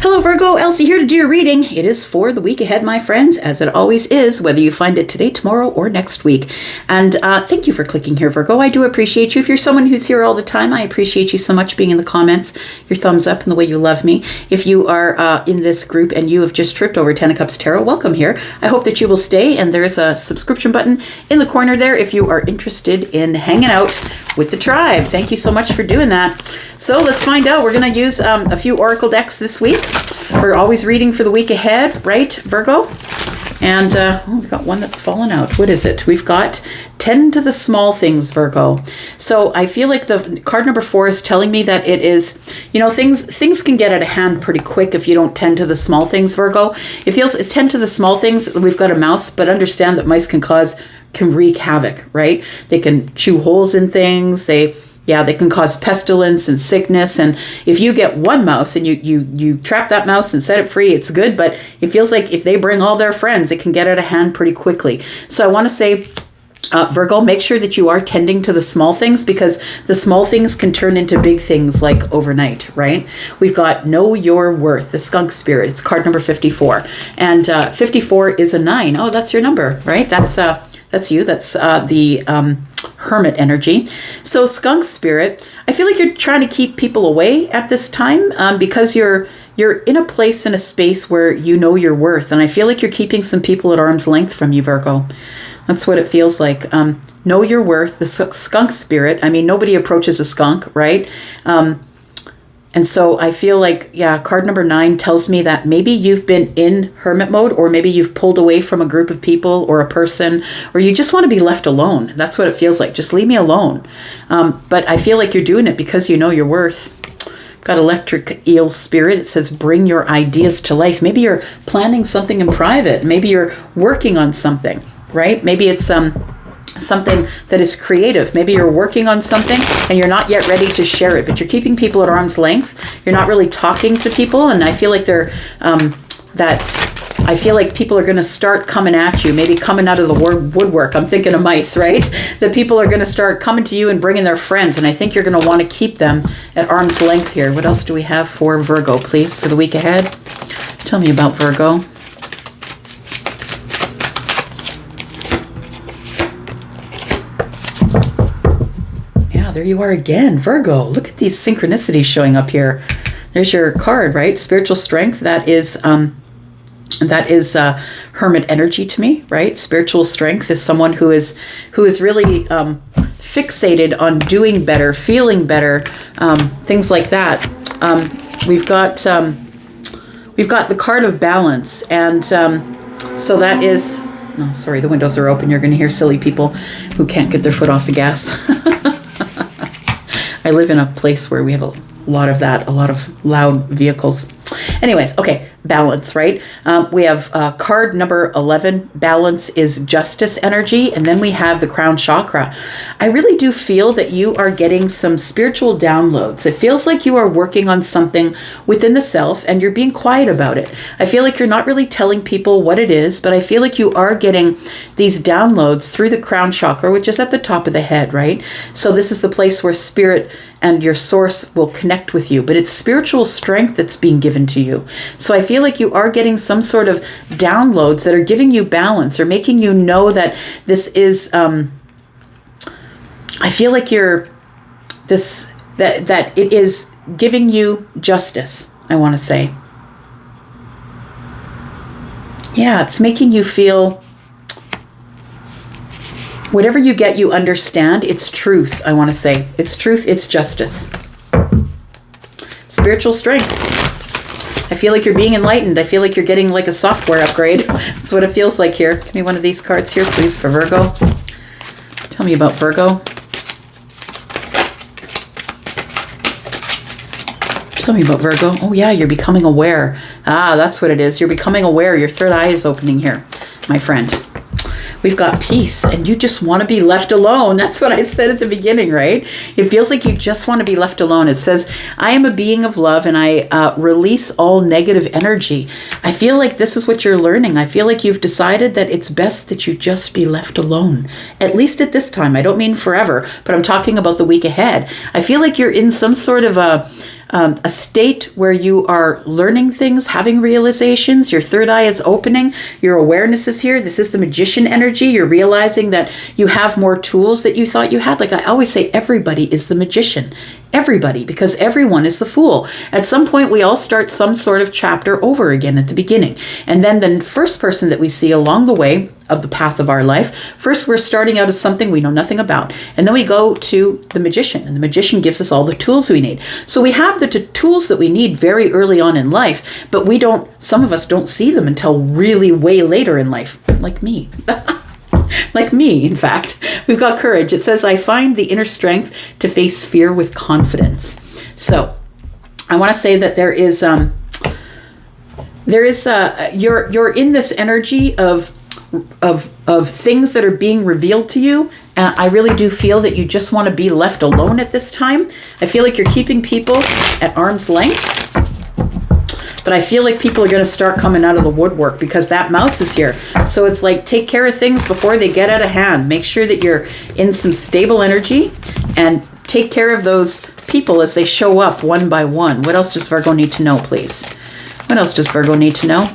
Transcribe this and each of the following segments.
Hello Virgo, Elsie here to do your reading. It is for the week ahead, my friends, as it always is, whether you find it today, tomorrow, or next week. And thank you for clicking here, Virgo. I do appreciate you. If you're someone who's here all the time, I appreciate you so much being in the comments, your thumbs up, and the way you love me. If you are in this group and you have just tripped over 10 of Cups Tarot, welcome here. I hope that you will stay, and there's a subscription button in the corner there if you are interested in hanging out with the tribe. Thank you so much for doing that. So let's find out. We're going to use a few oracle decks this week. We're always reading for the week ahead, right, Virgo? And we've got one that's fallen out. What is it? We've got tend to the small things, Virgo. So I feel like the card number 4 is telling me that it is, you know, things can get out of hand pretty quick if you don't tend to the small things, Virgo. It feels it's tend to the small things. We've got a mouse, but understand that mice can wreak havoc, right? They can chew holes in things. They can cause pestilence and sickness. And if you get one mouse and you trap that mouse and set it free, it's good. But it feels like if they bring all their friends, it can get out of hand pretty quickly. So I want to say, Virgo, make sure that you are tending to the small things, because the small things can turn into big things like overnight, right? We've got Know Your Worth, the skunk spirit. It's card number 54. And 54 is a 9. Oh, that's your number, right? That's you. That's the Hermit energy. So skunk spirit, I feel like you're trying to keep people away at this time because you're in a place, in a space where you know your worth. And I feel like you're keeping some people at arm's length from you, Virgo. That's what it feels like. Know your worth, the skunk spirit. I mean, nobody approaches a skunk, right? And so I feel like, card number 9 tells me that maybe you've been in hermit mode, or maybe you've pulled away from a group of people or a person, or you just want to be left alone. That's what it feels like. Just leave me alone. But I feel like you're doing it because you know your worth. Got electric eel spirit. It says, bring your ideas to life. Maybe you're planning something in private. Maybe you're working on something, right? Maybe it's something that is creative. Maybe you're working on something and you're not yet ready to share it, but you're keeping people at arm's length. You're not really talking to people, and I feel like I feel like people are going to start coming at you, maybe coming out of the woodwork. I'm thinking of mice, right? That people are going to start coming to you and bringing their friends, and I think you're going to want to keep them at arm's length here. What else do we have for Virgo, please, for the week ahead? Tell me about Virgo. There you are again, Virgo. Look at these synchronicities showing up here. There's your card, right? Spiritual strength. That is Hermit energy to me, right? Spiritual strength is someone who is really fixated on doing better, feeling better, things like that. We've got the card of balance, and so that is. No, sorry, the windows are open. You're going to hear silly people who can't get their foot off the gas. I live in a place where we have a lot of that, a lot of loud vehicles. Anyways, okay, balance, right? We have card number 11. Balance is justice energy. And then we have the crown chakra. I really do feel that you are getting some spiritual downloads. It feels like you are working on something within the self and you're being quiet about it. I feel like you're not really telling people what it is, but I feel like you are getting these downloads through the crown chakra, which is at the top of the head, right? So this is the place where spirit and your source will connect with you, but it's spiritual strength that's being given to you. So I feel like you are getting some sort of downloads that are giving you balance, or making you know that this is, I feel like that it is giving you justice, I want to say. Yeah, it's making you feel whatever you get, you understand. It's truth, I want to say. It's truth, it's justice. Spiritual strength. I feel like you're being enlightened. I feel like you're getting like a software upgrade. That's what it feels like here. Give me one of these cards here, please, for Virgo. Tell me about Virgo. Tell me about Virgo. Oh yeah, you're becoming aware. Ah, that's what it is. You're becoming aware. Your third eye is opening here, my friend. We've got peace, and you just want to be left alone. That's what I said at the beginning, right? It feels like you just want to be left alone. It says, I am a being of love, and I release all negative energy. I feel like this is what you're learning. I feel like you've decided that it's best that you just be left alone, at least at this time. I don't mean forever, but I'm talking about the week ahead. I feel like you're in some sort of a a state where you are learning things, having realizations. Your third eye is opening. Your awareness is here. This is the magician energy. You're realizing that you have more tools that you thought you had. Like I always say, everybody is the magician. Everybody, because everyone is the fool. At some point, we all start some sort of chapter over again at the beginning. And then the first person that we see along the way of the path of our life, first we're starting out as something we know nothing about. And then we go to the magician, and the magician gives us all the tools we need. So we have the tools that we need very early on in life, but some of us don't see them until really way later in life, like me. Like me, in fact. We've got courage. It says, I find the inner strength to face fear with confidence. So I want to say that you're in this energy of things that are being revealed to you. And I really do feel that you just want to be left alone at this time. I feel like you're keeping people at arm's length. But I feel like people are going to start coming out of the woodwork because that mouse is here. So it's like, take care of things before they get out of hand. Make sure that you're in some stable energy and take care of those people as they show up one by one. What else does Virgo need to know, please? What else does Virgo need to know?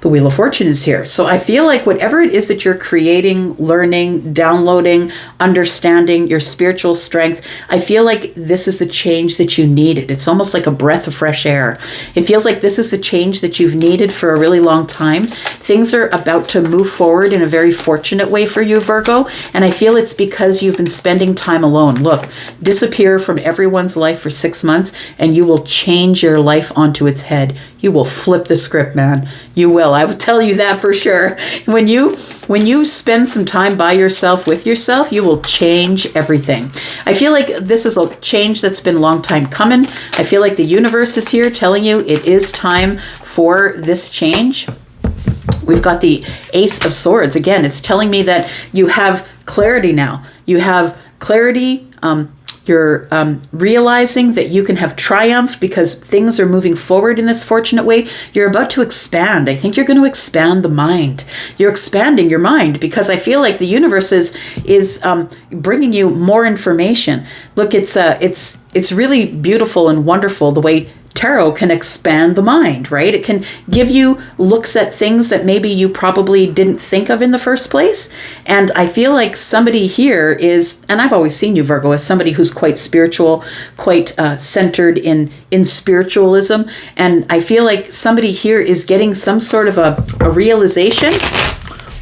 The Wheel of Fortune is here. So I feel like whatever it is that you're creating, learning, downloading, understanding, your spiritual strength, I feel like this is the change that you needed. It's almost like a breath of fresh air. It feels like this is the change that you've needed for a really long time. Things are about to move forward in a very fortunate way for you, Virgo. And I feel it's because you've been spending time alone. Look, disappear from everyone's life for 6 months and you will change your life onto its head. You will flip the script, man. You will. I would tell you that for sure. When you spend some time by yourself, with yourself, you will change everything. I feel like this is a change that's been a long time coming. I feel like the universe is here telling you it is time for this change. We've got the Ace of Swords. Again, it's telling me that you have clarity now. You have clarity. You're realizing that you can have triumph because things are moving forward in this fortunate way. You're about to expand. I think you're going to expand the mind. You're expanding your mind because I feel like the universe is bringing you more information. Look, it's really beautiful and wonderful the way tarot can expand the mind, right? It can give you looks at things that maybe you probably didn't think of in the first place. And I feel like somebody here is, and I've always seen you, Virgo, as somebody who's quite spiritual, quite centered in spiritualism. And I feel like somebody here is getting some sort of a realization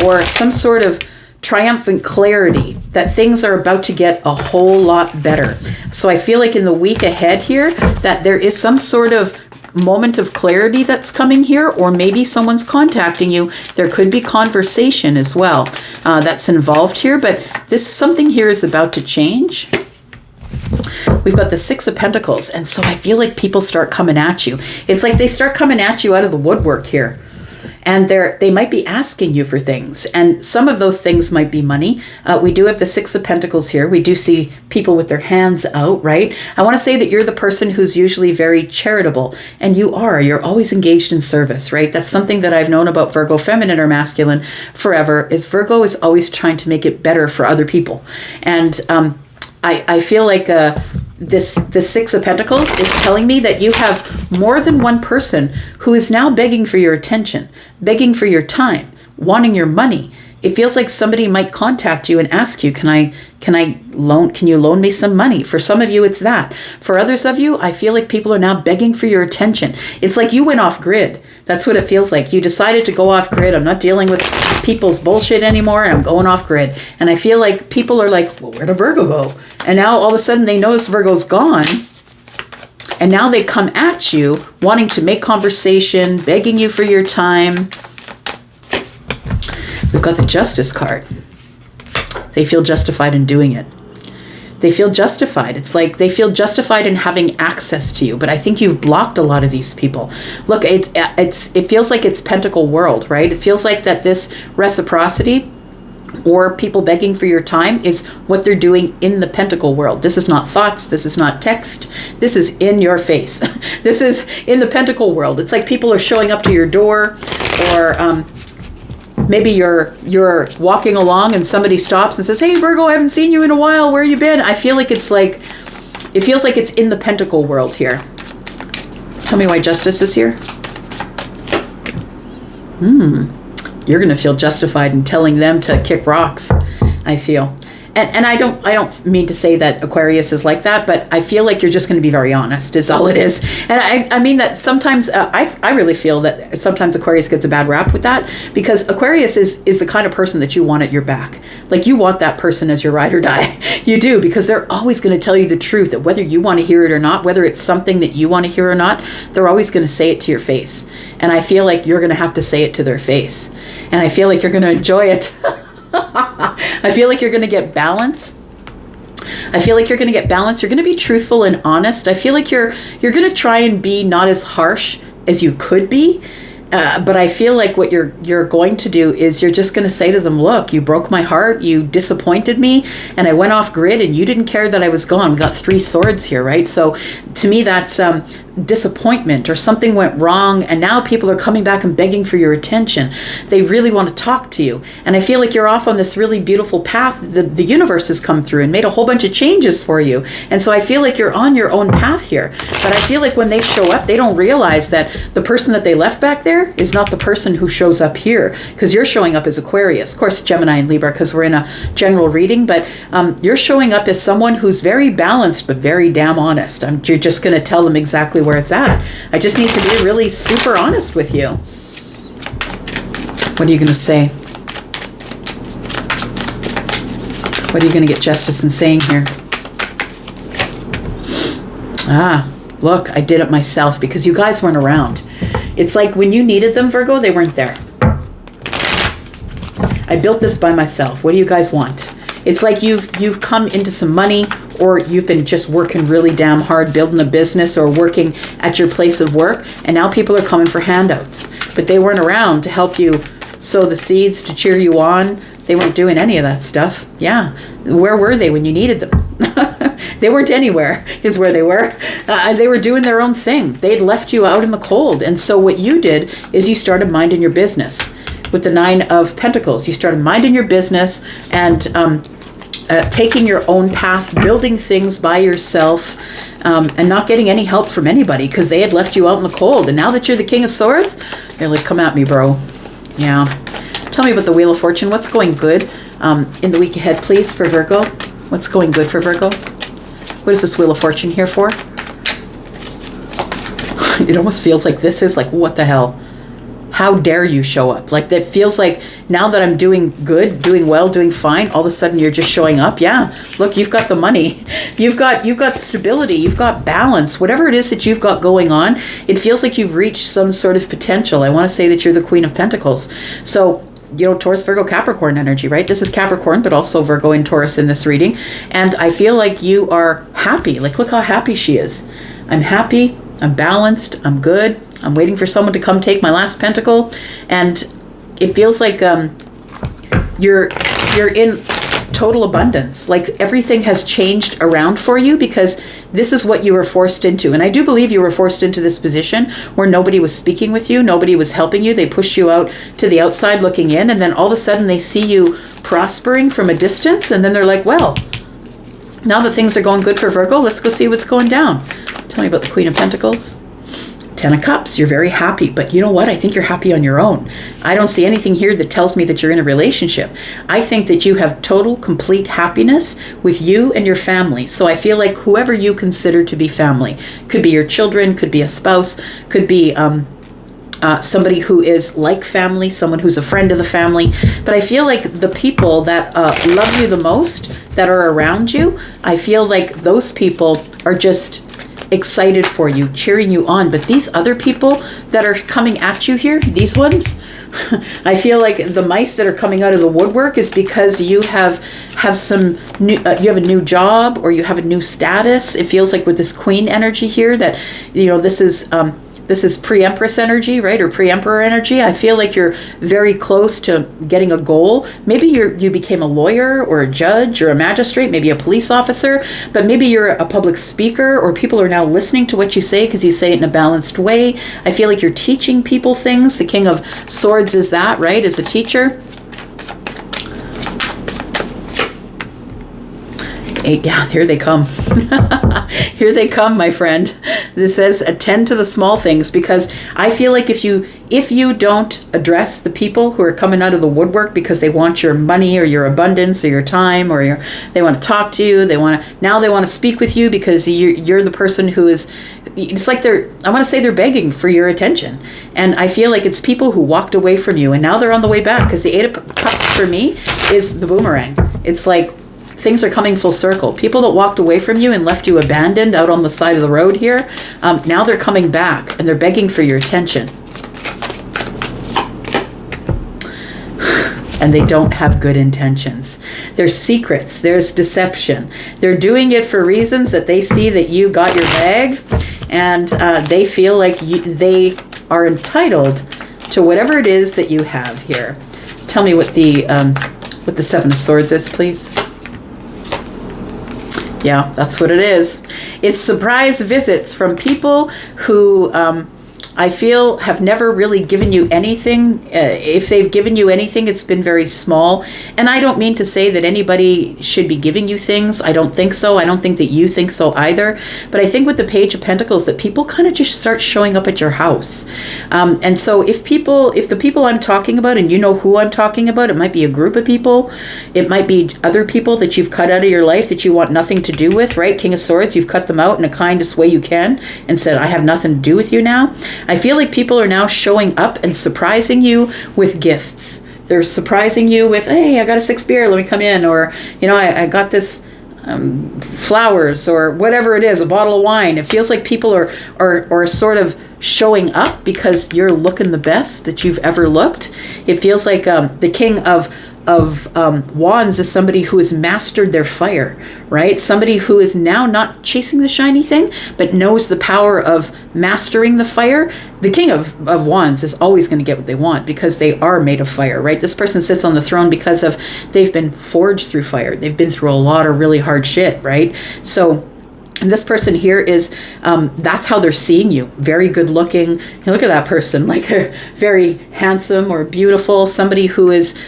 or some sort of triumphant clarity that things are about to get a whole lot better. So I feel like in the week ahead here that there is some sort of moment of clarity that's coming here, or maybe someone's contacting you. There could be conversation as well that's involved here, but something here is about to change. We've got the Six of Pentacles, and so I feel like people start coming at you. It's like they start coming at you out of the woodwork here. And they might be asking you for things. And some of those things might be money. We do have the Six of Pentacles here. We do see people with their hands out, right? I want to say that you're the person who's usually very charitable. And you're always engaged in service, right? That's something that I've known about Virgo, feminine or masculine, forever, is Virgo is always trying to make it better for other people. And I feel like the Six of Pentacles is telling me that you have more than one person who is now begging for your attention, begging for your time, wanting your money. It feels like somebody might contact you and ask you, can you loan me some money? For some of you, it's that. For others of you, I feel like people are now begging for your attention. It's like you went off grid. That's what it feels like. You decided to go off grid. I'm not dealing with people's bullshit anymore. I'm going off grid. And I feel like people are like, well, where'd Virgo go? And now all of a sudden they notice Virgo's gone. And now they come at you wanting to make conversation, begging you for your time. We've got the Justice card. They feel justified in doing it. They feel justified. It's like they feel justified in having access to you. But I think you've blocked a lot of these people. Look, it feels like it's Pentacle world, right? It feels like that this reciprocity or people begging for your time is what they're doing in the Pentacle world. This is not thoughts. This is not text. This is in your face. This is in the Pentacle world. It's like people are showing up to your door, or maybe you're walking along and somebody stops and says, "Hey Virgo, I haven't seen you in a while. Where you been?" I feel like it feels like it's in the pentacle world here. Tell me why justice is here. You're going to feel justified in telling them to kick rocks, I feel. And I don't mean to say that Aquarius is like that, but I feel like you're just going to be very honest is all it is. And I mean that sometimes I really feel that sometimes Aquarius gets a bad rap with that, because Aquarius is the kind of person that you want at your back. Like, you want that person as your ride or die. You do, because they're always going to tell you the truth, that whether you want to hear it or not, whether it's something that you want to hear or not, they're always going to say it to your face. And I feel like you're going to have to say it to their face. And I feel like you're going to enjoy it. I feel like you're going to get balance. I feel like you're going to get balance. You're going to be truthful and honest. I feel like you're going to try and be not as harsh as you could be. But I feel like what you're going to do is you're just going to say to them, "Look, you broke my heart, you disappointed me, and I went off grid, and you didn't care that I was gone." We got 3 swords here, right? So to me, that's disappointment, or something went wrong, and now people are coming back and begging for your attention. They really want to talk to you. And I feel like you're off on this really beautiful path. The universe has come through and made a whole bunch of changes for you. And so I feel like you're on your own path here. But I feel like when they show up, they don't realize that the person that they left back there is not the person who shows up here, because you're showing up as Aquarius. Of course, Gemini and Libra, because we're in a general reading, but you're showing up as someone who's very balanced, but very damn honest. You're just going to tell them exactly where it's at. I just need to be really super honest with you. What are you going to say? What are you going to get justice in saying here? Look, I did it myself, because you guys weren't around. It's like when you needed them, Virgo, they weren't there. I built this by myself. What do you guys want? It's like you've come into some money, or you've been just working really damn hard building a business or working at your place of work, and now people are coming for handouts. But they weren't around to help you sow the seeds, to cheer you on. They weren't doing any of that stuff. Yeah. Where were they when you needed them? They weren't anywhere, is where they were. They were doing their own thing. They'd left you out in the cold. And so what you did is you started minding your business. With the 9 of Pentacles, you started minding your business and taking your own path, building things by yourself, and not getting any help from anybody, because they had left you out in the cold. And now that you're the King of Swords, they're like, "Come at me, bro." Yeah. Tell me about the Wheel of Fortune. What's going good in the week ahead, please, for Virgo? What's going good for Virgo? What is this Wheel of Fortune here for? It almost feels like this is like, what the hell? How dare you show up? Like, that feels like now that I'm doing good, doing well, doing fine, all of a sudden you're just showing up. Yeah, look, you've got the money. You've got stability. You've got balance. Whatever it is that you've got going on, it feels like you've reached some sort of potential. I want to say that you're the Queen of Pentacles. So, Taurus, Virgo, Capricorn energy, right? This is Capricorn, but also Virgo and Taurus in this reading. And I feel like you are happy. Like, look how happy she is. I'm happy. I'm balanced. I'm good. I'm waiting for someone to come take my last pentacle. And it feels like you're in total abundance. Like, everything has changed around for you, because this is what you were forced into. And I do believe you were forced into this position where nobody was speaking with you. Nobody was helping you. They pushed you out to the outside looking in. And then all of a sudden they see you prospering from a distance. And then they're like, well, now that things are going good for Virgo, let's go see what's going down. Tell me about the Queen of Pentacles. 10 of Cups, you're very happy, but you know what? I think you're happy on your own. I don't see anything here that tells me that you're in a relationship. I think that you have total, complete happiness with you and your family. So I feel like whoever you consider to be family, could be your children, could be a spouse, could be somebody who is like family, someone who's a friend of the family. But I feel like the people that love you the most, that are around you, I feel like those people are just excited for you, cheering you on. But these other people that are coming at you here, these ones, I feel like the mice that are coming out of the woodwork is because you have some new, you have a new job, or you have a new status. It feels like with this Queen energy here that, this is this is pre-empress energy, right? Or pre-emperor energy. I feel like you're very close to getting a goal. Maybe you became a lawyer or a judge or a magistrate, maybe a police officer, but maybe you're a public speaker, or people are now listening to what you say because you say it in a balanced way. I feel like you're teaching people things. The King of Swords is that, right? As a teacher. Yeah, here they come. Here they come, my friend. This says attend to the small things, because I feel like if you don't address the people who are coming out of the woodwork because they want your money or your abundance or your time, or they want to talk to you, they want to speak with you because you're the person who is, it's like I want to say they're begging for your attention. And I feel like it's people who walked away from you and now they're on the way back, because the Eight of Cups for me is the boomerang. It's like things are coming full circle. People that walked away from you and left you abandoned out on the side of the road here, now they're coming back and they're begging for your attention. And they don't have good intentions. There's secrets, there's deception. They're doing it for reasons that they see that you got your bag, and they feel like they are entitled to whatever it is that you have here. Tell me what the Seven of Swords is, please. Yeah, that's what it is. It's surprise visits from people who I feel have never really given you anything. If they've given you anything, it's been very small. And I don't mean to say that anybody should be giving you things. I don't think so. I don't think that you think so either. But I think with the Page of Pentacles that people kind of just start showing up at your house. And so if the people I'm talking about, and you know who I'm talking about, it might be a group of people. It might be other people that you've cut out of your life that you want nothing to do with, right? King of Swords, you've cut them out in the kindest way you can and said, I have nothing to do with you now. I feel like people are now showing up and surprising you with gifts. They're surprising you with, hey, I got a 6 beer, let me come in. Or, I got this flowers, or whatever it is, a bottle of wine. It feels like people are sort of showing up because you're looking the best that you've ever looked. It feels like the King of Wands is somebody who has mastered their fire, right? Somebody who is now not chasing the shiny thing, but knows the power of mastering the fire. The King of Wands is always going to get what they want because they are made of fire, right? This person sits on the throne because they've been forged through fire. They've been through a lot of really hard shit, right? So, and this person here is, that's how they're seeing you. Very good looking. Look at that person, like they're very handsome or beautiful. Somebody who is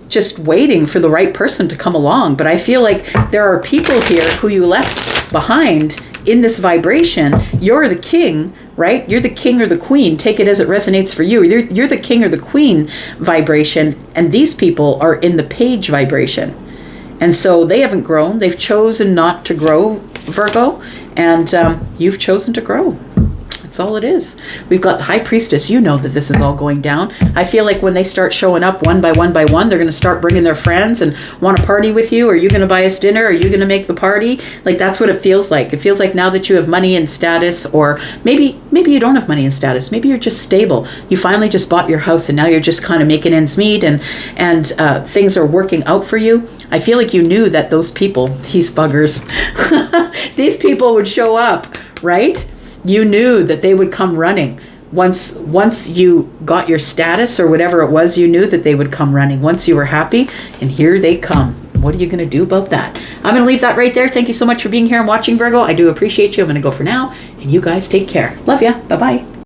just waiting for the right person to come along. But I feel like there are people here who you left behind in this vibration. You're the king, right? You're the king or the queen. Take it as it resonates for you. You're the king or the queen vibration. And these people are in the page vibration. And so they haven't grown. They've chosen not to grow, Virgo. And you've chosen to grow. That's all it is. We've got the High Priestess. You know that this is all going down. I feel like when they start showing up one by one by one, they're going to start bringing their friends and want to party with you. Are you going to buy us dinner? Are you going to make the party? Like, that's what it feels like. It feels like now that you have money and status, or maybe you don't have money and status. Maybe you're just stable. You finally just bought your house and now you're just kind of making ends meet, and things are working out for you. I feel like you knew that those people, these buggers, these people would show up, right? You knew that they would come running. Once you got your status or whatever it was, you knew that they would come running. Once you were happy, and here they come. What are you going to do about that? I'm going to leave that right there. Thank you so much for being here and watching, Virgo. I do appreciate you. I'm going to go for now, and you guys take care. Love ya. Bye-bye.